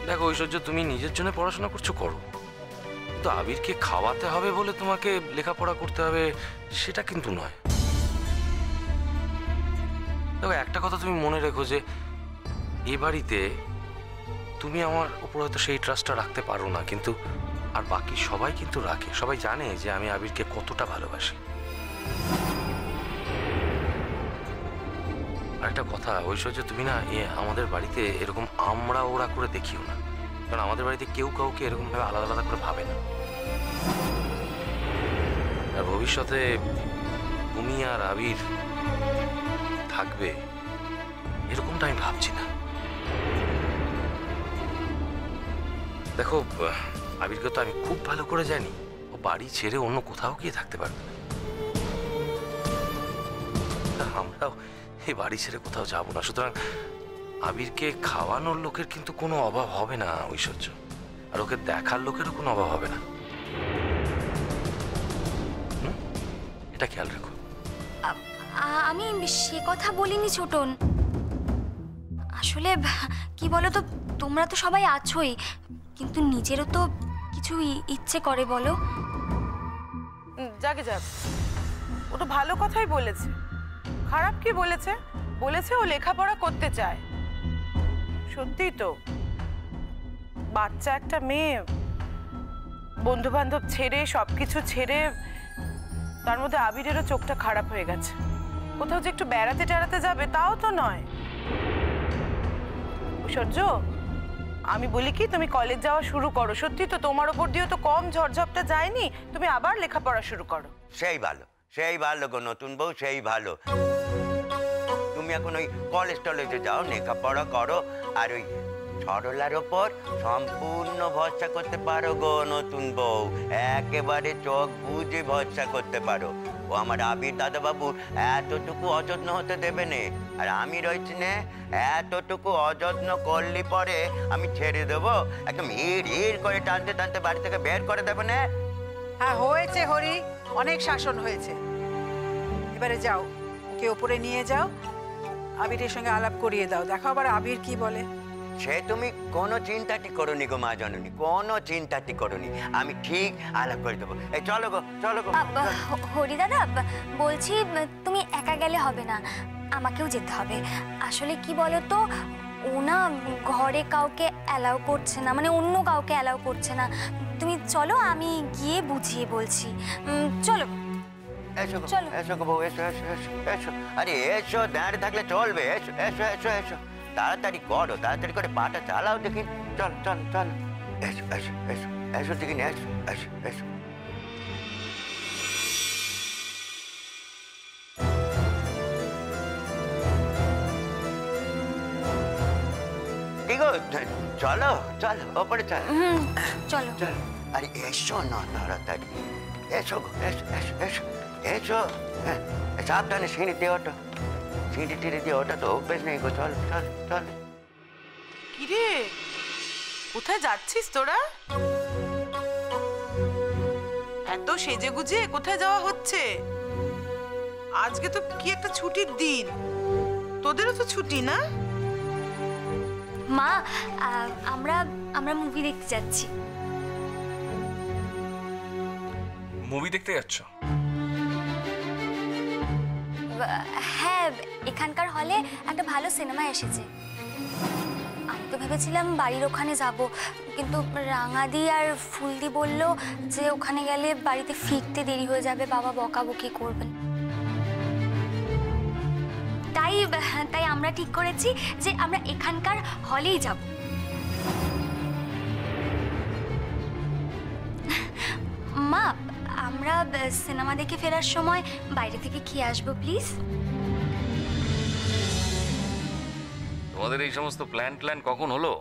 দেখো ঐশ্বর্য, তুমি নিজের জন্য পড়াশোনা করছো, করো, কিন্তু আবিরকে খাওয়াতে হবে বলে তোমাকে লেখাপড়া করতে হবে সেটা কিন্তু নয়। দেখো একটা কথা তুমি মনে রেখো যে এ বাড়িতে তুমি আমার উপর হয়তো সেই ট্রাস্টটা রাখতে পারো না, কিন্তু আর বাকি সবাই কিন্তু রাখে। সবাই জানে যে আমি আবিরকে কতটা ভালোবাসি। আর একটা কথা ঐশ্বর্য, তুমি না আমাদের বাড়িতে এরকম আমরা ওরা করে দেখিও না, কারণ আমাদের বাড়িতে কেউ কাউকে এরকম ভাবে আলাদা আলাদা করে ভাবে না। আর ভবিষ্যতে তুমি আর আবির থাকবে এরকমটা আমি ভাবছি না। দেখো আবিরকে তো আমি খুব ভালো করে জানি, ও বাড়ি ছেড়ে অন্য কোথাও গিয়ে থাকতে পারবে না। আমরাও এই বাড়ি ছেড়ে কোথাও যাবো না। সুতরাং আবিরকে খাওয়ানোর লোকের কিন্তু কোনো অভাব হবে না ঐশ্বর্য, আর ওকে দেখার লোকেরও কোনো অভাব হবে না। এটা খেয়াল রেখো। আমি সে কথা বলিনি ছোটন। আসলে কি বলো তো, তোমরা তো সবাই আছোই, কিন্তু নিজেরও তো কিছু ইচ্ছে করে বলো। যাকে যাক, ও তো ভালো কথাই বলেছে, খারাপ কি বলেছে? বলেছে ও লেখাপড়া করতে চায়। সত্যিই তো, বাচ্চা একটা মেয়ে বন্ধু বান্ধব ছেড়ে সবকিছু ছেড়ে, তার মধ্যে আবিরেরও চোখটা খারাপ হয়ে গেছে। কোথাও যে একটু বেড়াতে টেড়াতে যাবে তাও তো নয়। ঐশ্বর্য, আমি বলি কি, তুমি কলেজ যাওয়া শুরু করো। সত্যি তো তোমার ওপর দিয়ে তো কম ঝড়ঝপটা যায়নি, তুমি আবার লেখাপড়া শুরু করো। সেই ভালো গো নতুন বউ, সেই ভালো। তুমি এখন ওই কলেজ টলেজে যাও, লেখাপড়া করো, আর ওই সরলার ওপর সম্পূর্ণ ভরসা করতে পারো গো নতুন বউ। একেবারে চোখ বুঝে ভরসা করতে পারো। ও আমার আবির দাদা বাবু এতটুকু অযত্ন হতে দেবে না, আর আমি রয়েছি না, এতটুকু অযত্ন করলে পরে আমি ছেড়ে দেবো, একদম হিড় করে টানতে টানতে বাড়ি থেকে বের করে দেবো না। হ্যাঁ হয়েছে হরি, অনেক শাসন হয়েছে। এবারে যাও, ওকে ওপরে নিয়ে যাও, আবিরের সঙ্গে আলাপ করিয়ে দাও। দেখো আবার আবির কি বলে। সে তুমি কোনো চিন্তাটি করোনি গো মা জননী, কোনো চিন্তাটি করোনি, আমি ঠিক আলাপ করে দেবো। এই চলো গো, চলো গো। হরি দাদা, বলছি তুমি একা গেলে হবে না, আমাকেও যেতে হবে। আসলে কি বলো তো, ও না ঘরে কাউকে অ্যালাউ করছে না, মানে অন্য কাউকে অ্যালাউ করছে না। তুমি চলো, আমি গিয়ে বুঝিয়ে বলছি। চলো এসো চলো, এসো গো বউ, এসো এসো এসো এসো। আরে এসো, দাঁড়িয়ে থাকলে চলবে? এসো এসো এসো এসো, তাড়াতাড়ি করো, তাড়াতাড়ি করে পাটা চালাও দেখি। চল চল চল, এসো এসো এসো এসো দেখি, এসো এসো এসো। কি গো, চলো চলো ওপরে চলো। চলো চলো। আরে এসো না তাড়াতাড়ি, এসো গো, এসো এসো এসো এসো। হ্যাঁ সাবধানে সিঁড়ি দিয়ে ওঠো, সিঁড়ি টিড়ি দিয়ে ওঠা তো অভ্যেস নেই গো। চল চল চল। কিরে, কোথায় যাচ্ছিস তোরা? এত সেজে গুজে কোথায় যাওয়া হচ্ছে? আজকে তো কি একটা ছুটির দিন, তোদেরও তো ছুটি না? মা, আমরা আমরা মুভি দেখতে যাচ্ছি। মুভি দেখতে যাচ্ছ? হ্যাঁ, এখানকার হলে একটা ভালো সিনেমা এসেছে। আমি তো ভেবেছিলাম বাড়ির ওখানে যাব, কিন্তু রাঙাদি আর ফুলদি বলল যে ওখানে গেলে বাড়িতে ফিরতে দেরি হয়ে যাবে, বাবা বকাবকি করবেন। তাই আমরা ঠিক করেছি যে আমরা এখানকার হলেই যাব। মা, আমরা সিনেমা দেখে ফেরার সময় বাইরে থেকে খেয়ে আসবো প্লিজ। তোমাদের এই সমস্ত প্ল্যান কখন হলো?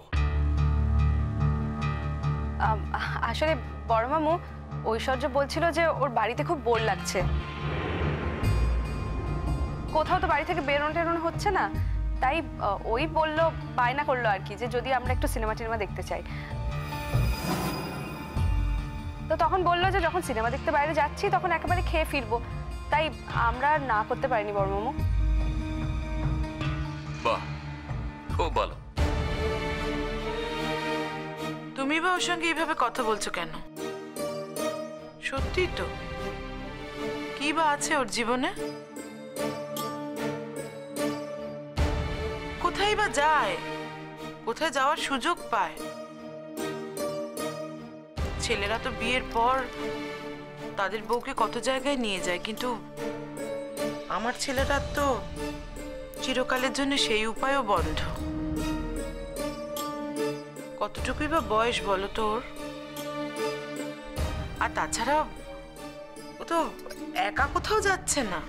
আসলে বড় মামু, ঐশ্বর্য বলছিল যে ওর বাড়িতে খুব বোর লাগছে, কোথাও তো বাড়ি থেকে বেরোনো টেরোনো হচ্ছে না, তাই ওই বললো, বায়না করলো আর কি, যে যদি আমরা একটু সিনেমা টিনেমা দেখতে চাই। তো তখন বললো যে যখন সিনেমা দেখতে বাইরে যাচ্ছি তখন একেবারে খেয়ে ফিরবো, তাই আমরা আর না করতে পারিনি বড় মামু। বাহ, খুব ভালো। তুমি বা ওর সঙ্গে এইভাবে কথা বলছো কেন? সত্যি তো, কি বা আছে ওর জীবনে? কোথায় বা যায়, কোথায় যাওয়ার সুযোগ পায়? ছেলেরা তো বিয়ের পর তাদের বউকে কত জায়গায় নিয়ে যায়, কিন্তু আমার ছেলেটা তো চিরকালের জন্য সেই উপায়ও বন্ধ। কতটুকুই বা বয়স বলো তো ওর? আর তাছাড়া ও তো একা কোথাও যাচ্ছে না,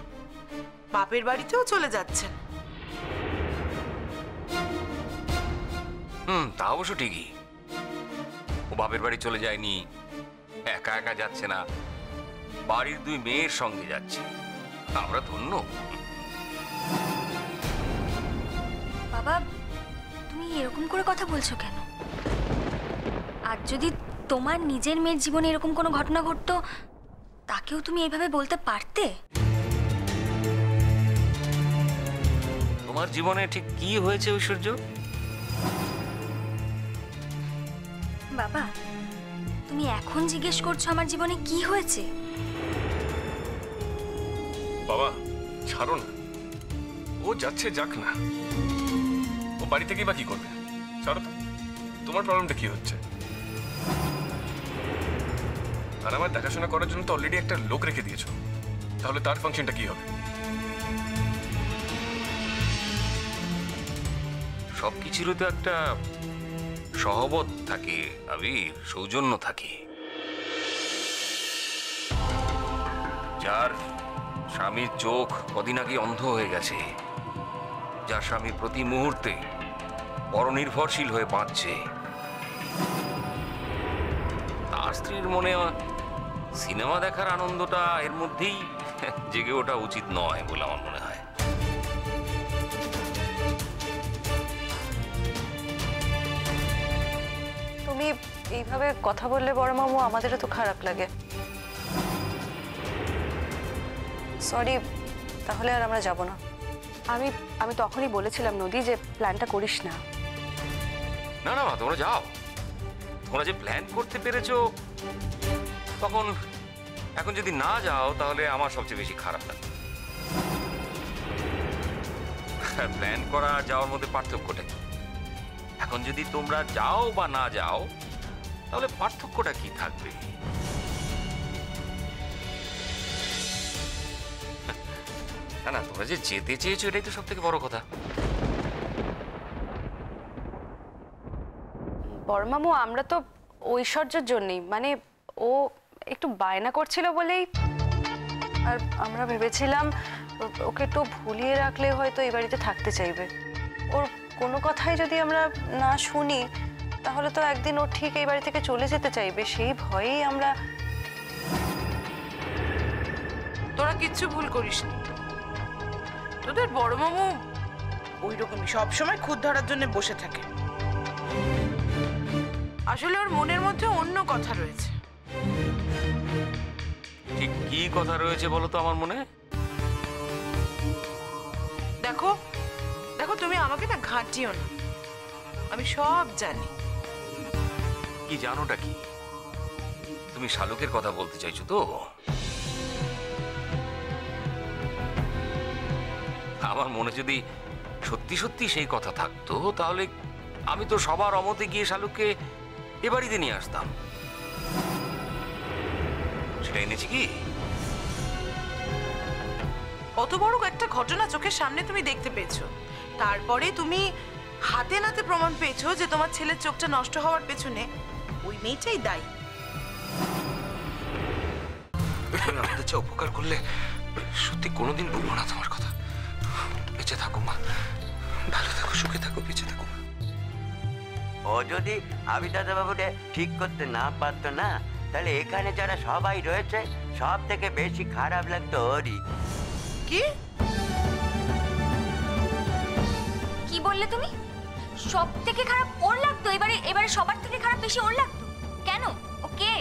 বাপের বাড়িতেও চলে যাচ্ছে না। তা অবশ্য ঠিকই। ও বাপের বাড়ি চলে যায়নি, একা একা যাচ্ছে না, বাড়ির দুই মেয়ের সঙ্গে যাচ্ছে। আমরা ধন্য। বাবা, তুমি এরকম করে কথা বলছো কেন? আর যদি তোমার নিজের মেয়ের জীবনে এরকম কোনো ঘটনা ঘটতো, তাকেও তুমি এইভাবে বলতে পারতে? তোমার জীবনে ঠিক কি হয়েছে ঐশ্বর্য? বাবা, তুমি এখন জিজ্ঞেস করছো আমার জীবনে কি হয়েছে? বাবা ছাড়ো না, ও যাচ্ছে যাক না, ও বাড়ি থেকেই বা কি করবে? ছাড়ো তো, তোমার প্রবলেমটা কি হচ্ছে? আর আমার দেখাশোনা করার জন্য তো অলরেডি একটা লোক রেখে দিয়েছো, তাহলে তার ফাংশনটা কি হবে? সবকিছুরই তো একটা সহবত থাকে আবির, সৌজন্য থাকে। যার স্বামীর চোখ কদিন আগে অন্ধ হয়ে গেছে, যার স্বামী প্রতি মুহূর্তে পরনির্ভরশীল হয়ে বাঁচছে, তার স্ত্রীর মনে সিনেমা দেখার আনন্দটা এর মধ্যেই জেগে ওঠা উচিত নয় বলে আমার মনে হয়। তুমি এইভাবে কথা বললে বড় মামু, আমাদেরও তো খারাপ লাগে। সরি, তাহলে আর আমরা যাব না। আমি আমি তখনই বলেছিলাম নদী যে প্ল্যানটা করিস না। না না, তোমরা যাও। তোমরা যে প্ল্যান করতে পেরেছো, তখন এখন যদি না যাও তাহলে আমার সবচেয়ে বেশি খারাপ লাগে। প্ল্যান করা আর যাওয়ার মধ্যে পার্থক্যটা কি? এখন যদি তোমরা যাও বা না যাও, তাহলে পার্থক্যটা কি থাকবে? না না, তোমরা যে যেতে চেয়েছো এটাই তো সব থেকে বড় কথা। বড় মামু, আমরা তো ঐশ্বর্যের জন্যই, মানে ও একটু বায়না করছিল বলেই। আর আমরা ভেবেছিলাম ওকে একটু ভুলিয়ে রাখলে হয়তো এই বাড়িতে থাকতে চাইবে। ওর কোনো কথাই যদি আমরা না শুনি, তাহলে তো একদিন ও ঠিক এই বাড়ি থেকে চলে যেতে চাইবে। সেই ভয়েই আমরা। তোরা কিচ্ছু ভুল করিসনি। তোদের বড় মামু ওই রকমই সবসময় খুদ ধরার জন্য বসে থাকে। আসলে ওর মনের মধ্যে অন্য কথা রয়েছে। ঠিক কি কথা রয়েছে বলো তো আমার মনে? দেখো দেখো, তুমি আমাকে না ঘাঁটিও না, আমি সব জানি। কি জানোটা কি? তুমি শালুকের কথা বলতে চাইছো তো? আমার মনে যদি সত্যি সত্যি সেই কথা থাকতো, তাহলে আমি তো সবার অমতে গিয়ে শালুককে এ বাড়িতে নিয়ে আসতাম। সেটা এনেছি কি? কত বড় একটা ঘটনা চোখের সামনে তুমি দেখতে পেয়েছো, তারপরে তুমি হাতে নাতে প্রমাণ পেয়েছো যে তোমার ছেলের চোখটা নষ্ট হওয়ার পেছনে ওই মেয়েটাই দায়ী। তুমি আমাদের যা উপকার করলে, সত্যি কোনোদিন বলবো না তোমার কথা। বেঁচে থাকো মা, ভালো থাকো, সুখে থাকো, বেঁচে থাকো। ও যদি আবি দাদাবাবুরে ঠিক করতে না পারতো না, তাহলে এখানে যারা সবাই রয়েছে সব থেকে বেশি খারাপ লাগতো ওরই। কি কি বললে তুমি? সব থেকে খারাপ ওর লাগতো? এবারে সবার থেকে খারাপ বেশি ওর লাগতো কেন? ও কে?